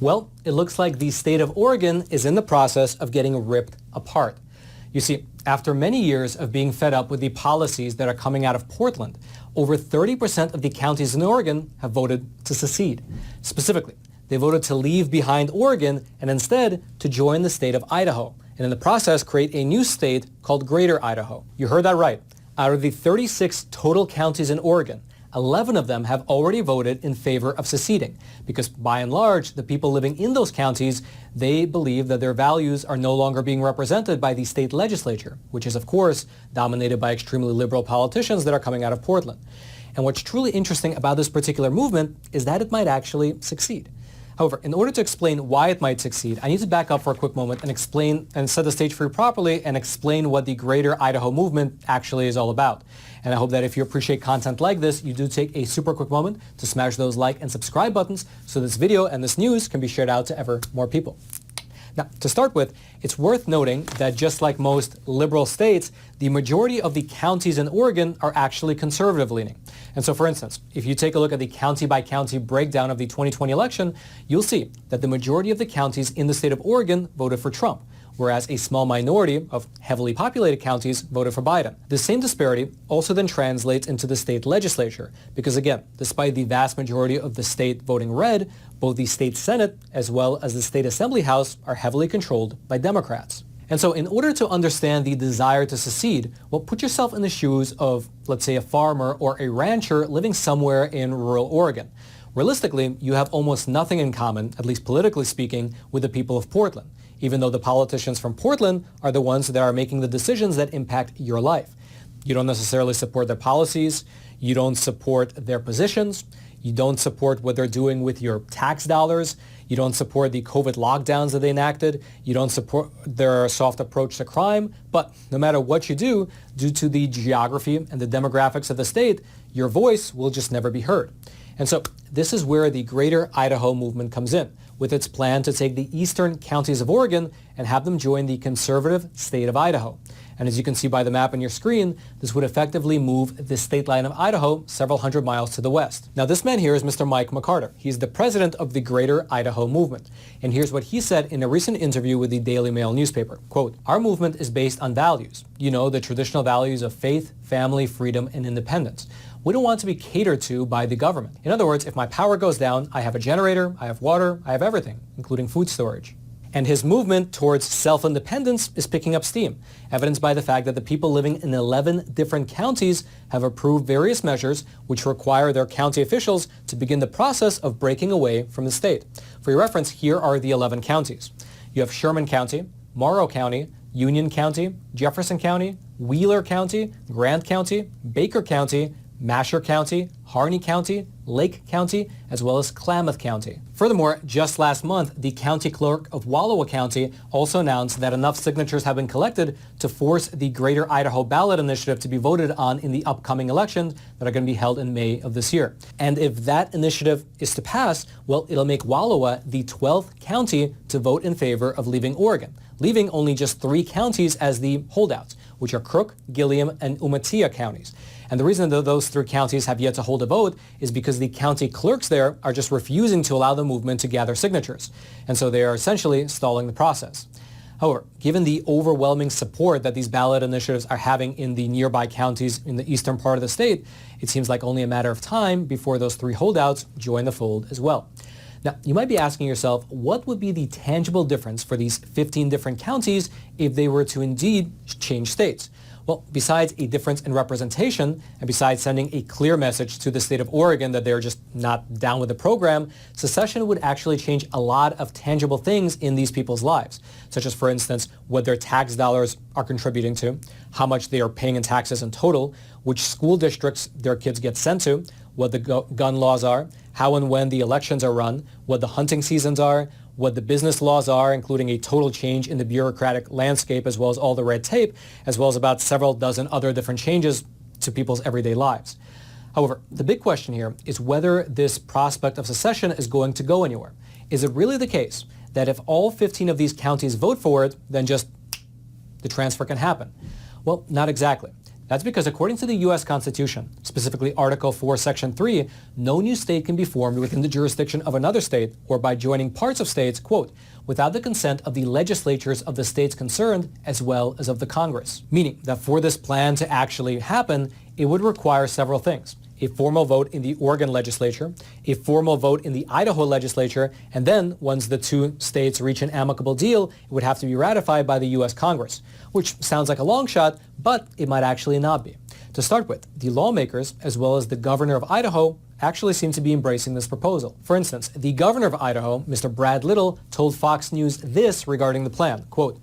Well, it looks like the state of Oregon is in the process of getting ripped apart. You see, after many years of being fed up with the policies that are coming out of Portland, over 30% of the counties in Oregon have voted to secede. Specifically, they voted to leave behind Oregon and instead to join the state of Idaho, and in the process create a new state called Greater Idaho. You heard that right. Out of the 36 total counties in Oregon, 11 of them have already voted in favor of seceding because by and large, the people living in those counties, they believe that their values are no longer being represented by the state legislature, which is of course dominated by extremely liberal politicians that are coming out of Portland. And what's truly interesting about this particular movement is that it might actually succeed. However, in order to explain why it might succeed, I need to back up for a quick moment and explain and set the stage for you properly and explain what the Greater Idaho movement actually is all about. And I hope that if you appreciate content like this, you do take a super quick moment to smash those like and subscribe buttons so this video and this news can be shared out to ever more people. Now, to start with, it's worth noting that just like most liberal states, the majority of the counties in Oregon are actually conservative-leaning. And so, for instance, if you take a look at the county-by-county breakdown of the 2020 election, you'll see that the majority of the counties in the state of Oregon voted for Trump, whereas a small minority of heavily populated counties voted for Biden. The same disparity also then translates into the state legislature, because again, despite the vast majority of the state voting red, both the state Senate as well as the state Assembly House are heavily controlled by Democrats. And so in order to understand the desire to secede, well, put yourself in the shoes of, let's say, a farmer or a rancher living somewhere in rural Oregon. Realistically, you have almost nothing in common, at least politically speaking, with the people of Portland, even though the politicians from Portland are the ones that are making the decisions that impact your life. You don't necessarily support their policies, you don't support their positions, you don't support what they're doing with your tax dollars, you don't support the COVID lockdowns that they enacted, you don't support their soft approach to crime, but no matter what you do, due to the geography and the demographics of the state, your voice will just never be heard. And so this is where the Greater Idaho movement comes in, with its plan to take the eastern counties of Oregon and have them join the conservative state of Idaho. And as you can see by the map on your screen, this would effectively move the state line of Idaho several hundred miles to the west. Now this man here is Mr. Mike McCarter. He's the president of the Greater Idaho movement. And here's what he said in a recent interview with the Daily Mail newspaper. Quote, "Our movement is based on values. You know, the traditional values of faith, family, freedom, and independence. We don't want to be catered to by the government. In other words, if my power goes down, I have a generator, I have water, I have everything, including food storage." And his movement towards self-independence is picking up steam, evidenced by the fact that the people living in 11 different counties have approved various measures which require their county officials to begin the process of breaking away from the state. For your reference, here are the 11 counties. You have Sherman County, Morrow County, Union County, Jefferson County, Wheeler County, Grant County, Baker County, Masher County, Harney County, Lake County, as well as Klamath County. Furthermore, just last month, the county clerk of Wallowa County also announced that enough signatures have been collected to force the Greater Idaho ballot initiative to be voted on in the upcoming elections that are going to be held in May of this year. And if that initiative is to pass, well, it'll make Wallowa the 12th county to vote in favor of leaving Oregon, leaving only just 3 counties as the holdouts, which are Crook, Gilliam, and Umatilla counties. And the reason that those 3 counties have yet to hold a vote is because the county clerks there are just refusing to allow the movement to gather signatures. And so they are essentially stalling the process. However, given the overwhelming support that these ballot initiatives are having in the nearby counties in the eastern part of the state, it seems like only a matter of time before those 3 holdouts join the fold as well. Now, you might be asking yourself, what would be the tangible difference for these 15 different counties if they were to indeed change states? Well, besides a difference in representation, and besides sending a clear message to the state of Oregon that they're just not down with the program, secession would actually change a lot of tangible things in these people's lives, such as, for instance, what their tax dollars are contributing to, how much they are paying in taxes in total, which school districts their kids get sent to, what the gun laws are, how and when the elections are run, what the hunting seasons are, what the business laws are, including a total change in the bureaucratic landscape as well as all the red tape, as well as about several dozen other different changes to people's everyday lives. However, the big question here is whether this prospect of secession is going to go anywhere. Is it really the case that if all 15 of these counties vote for it, then just the transfer can happen? Well, not exactly. That's because according to the U.S. Constitution, specifically Article 4, Section 3, no new state can be formed within the jurisdiction of another state or by joining parts of states, quote, without the consent of the legislatures of the states concerned as well as of the Congress. Meaning that for this plan to actually happen, it would require several things. A formal vote in the Oregon legislature, a formal vote in the Idaho legislature, and then once the two states reach an amicable deal, it would have to be ratified by the U.S. Congress, which sounds like a long shot, but it might actually not be. To start with, the lawmakers, as well as the governor of Idaho, actually seem to be embracing this proposal. For instance, the governor of Idaho, Mr. Brad Little, told Fox News this regarding the plan, quote,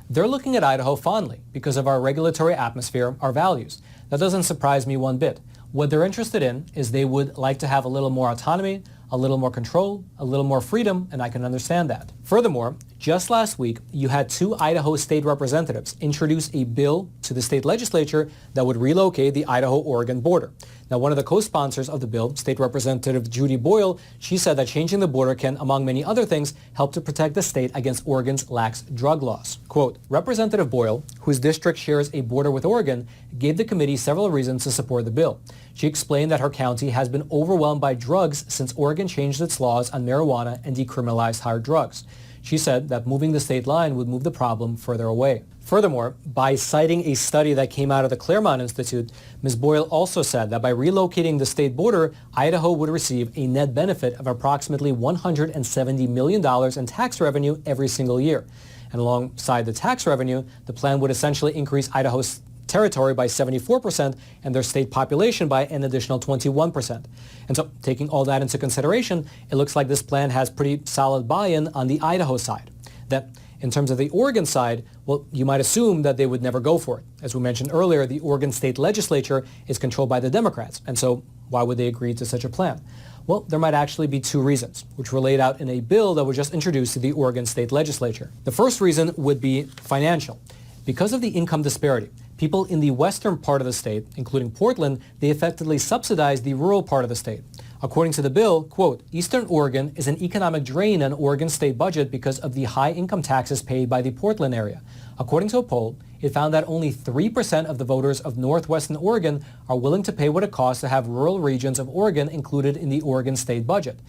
"They're looking at Idaho fondly because of our regulatory atmosphere, our values. That doesn't surprise me one bit. What they're interested in is they would like to have a little more autonomy, a little more control, a little more freedom, and I can understand that." Furthermore, just last week, you had two Idaho state representatives introduce a bill to the state legislature that would relocate the Idaho-Oregon border. Now, one of the co-sponsors of the bill, State Representative Judy Boyle, she said that changing the border can, among many other things, help to protect the state against Oregon's lax drug laws. Quote, Representative Boyle, whose district shares a border with Oregon, gave the committee several reasons to support the bill. She explained that her county has been overwhelmed by drugs since Oregon changed its laws on marijuana and decriminalized hard drugs. She said that moving the state line would move the problem further away. Furthermore, by citing a study that came out of the Claremont Institute, Ms. Boyle also said that by relocating the state border, Idaho would receive a net benefit of approximately $170 million in tax revenue every single year. And alongside the tax revenue, the plan would essentially increase Idaho's territory by 74% and their state population by an additional 21%. And so taking all that into consideration, it looks like this plan has pretty solid buy-in on the Idaho side. That in terms of the Oregon side, well, you might assume that they would never go for it. As we mentioned earlier, the Oregon state legislature is controlled by the Democrats. And so why would they agree to such a plan? Well, there might actually be two reasons, which were laid out in a bill that was just introduced to the Oregon state legislature. The first reason would be financial. Because of the income disparity, people in the western part of the state, including Portland, they effectively subsidize the rural part of the state. According to the bill, quote, Eastern Oregon is an economic drain on Oregon's state budget because of the high income taxes paid by the Portland area. According to a poll, it found that only 3% of the voters of northwestern Oregon are willing to pay what it costs to have rural regions of Oregon included in the Oregon state budget.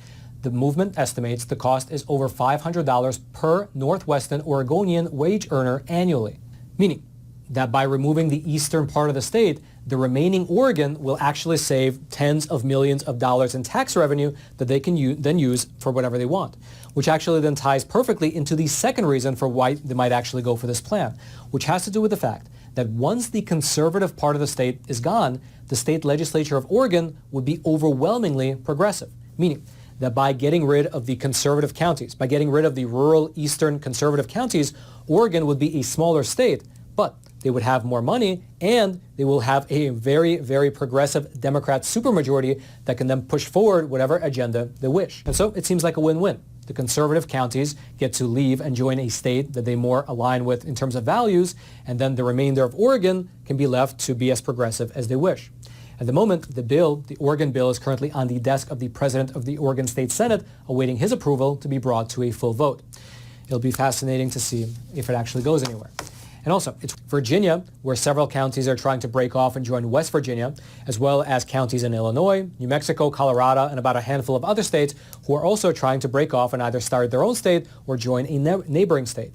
The movement estimates the cost is over $500 per northwestern Oregonian wage earner annually, meaning that by removing the eastern part of the state, the remaining Oregon will actually save tens of millions of dollars in tax revenue that they can then use for whatever they want, which actually then ties perfectly into the second reason for why they might actually go for this plan, which has to do with the fact that once the conservative part of the state is gone, the state legislature of Oregon would be overwhelmingly progressive, meaning that by getting rid of the conservative counties, by getting rid of the rural eastern conservative counties, Oregon would be a smaller state, but they would have more money, and they will have a very, very progressive Democrat supermajority that can then push forward whatever agenda they wish. And so it seems like a win-win. The conservative counties get to leave and join a state that they more align with in terms of values, and then the remainder of Oregon can be left to be as progressive as they wish. At the moment, the Oregon bill, is currently on the desk of the president of the Oregon State Senate, awaiting his approval to be brought to a full vote. It'll be fascinating to see if it actually goes anywhere. And also, it's Virginia, where several counties are trying to break off and join West Virginia, as well as counties in Illinois, New Mexico, Colorado, and about a handful of other states who are also trying to break off and either start their own state or join a neighboring state.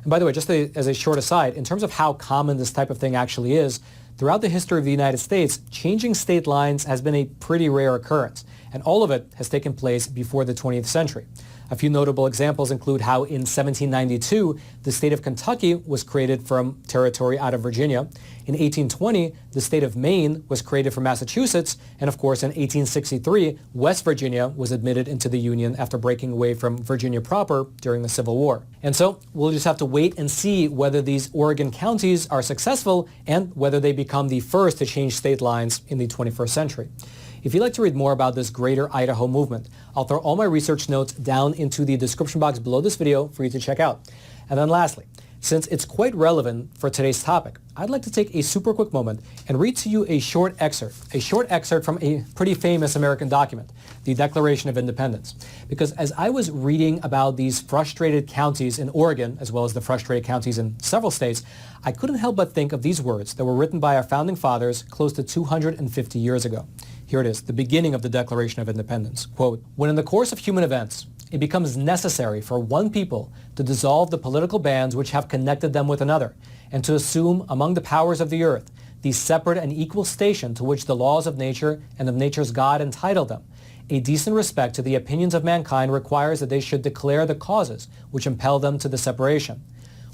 And by the way, just as a short aside, in terms of how common this type of thing actually is, throughout the history of the United States, changing state lines has been a pretty rare occurrence, and all of it has taken place before the 20th century. A few notable examples include how in 1792, the state of Kentucky was created from territory out of Virginia. In 1820, the state of Maine was created from Massachusetts. And of course, in 1863, West Virginia was admitted into the Union after breaking away from Virginia proper during the Civil War. And so we'll just have to wait and see whether these Oregon counties are successful and whether they become the first to change state lines in the 21st century. If you'd like to read more about this greater Idaho movement, I'll throw all my research notes down into the description box below this video for you to check out. And then lastly, Since it's quite relevant for today's topic, I'd like to take a super quick moment and read to you a short excerpt from a pretty famous American document, the Declaration of Independence. Because as I was reading about these frustrated counties in Oregon, as well as the frustrated counties in several states, I couldn't help but think of these words that were written by our founding fathers close to 250 years ago. Here it is, the beginning of the Declaration of Independence. Quote, "When in the course of human events, it becomes necessary for one people to dissolve the political bands which have connected them with another, and to assume among the powers of the earth the separate and equal station to which the laws of nature and of nature's God entitle them, a decent respect to the opinions of mankind requires that they should declare the causes which impel them to the separation.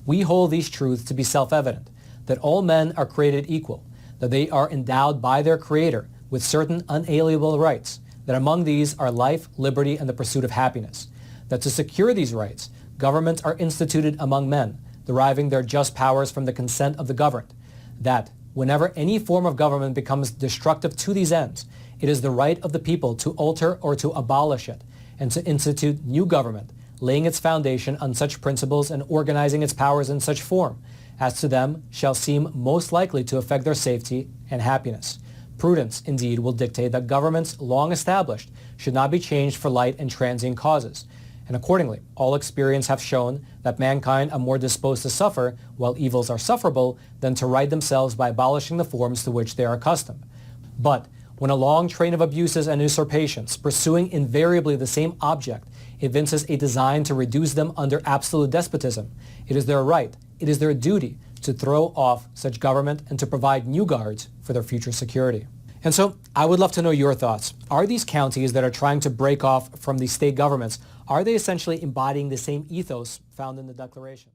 We hold these truths to be self-evident, that all men are created equal, that they are endowed by their Creator with certain unalienable rights, that among these are life, liberty, and the pursuit of happiness, that to secure these rights, governments are instituted among men, deriving their just powers from the consent of the governed, that whenever any form of government becomes destructive to these ends, it is the right of the people to alter or to abolish it, and to institute new government, laying its foundation on such principles and organizing its powers in such form as to them shall seem most likely to affect their safety and happiness. Prudence, indeed, will dictate that governments long established should not be changed for light and transient causes. And accordingly, all experience hath shown that mankind are more disposed to suffer, while evils are sufferable, than to right themselves by abolishing the forms to which they are accustomed. But when a long train of abuses and usurpations, pursuing invariably the same object, evinces a design to reduce them under absolute despotism, it is their right, it is their duty, to throw off such government and to provide new guards for their future security." And so I would love to know your thoughts. Are these counties that are trying to break off from the state governments, are they essentially embodying the same ethos found in the Declaration?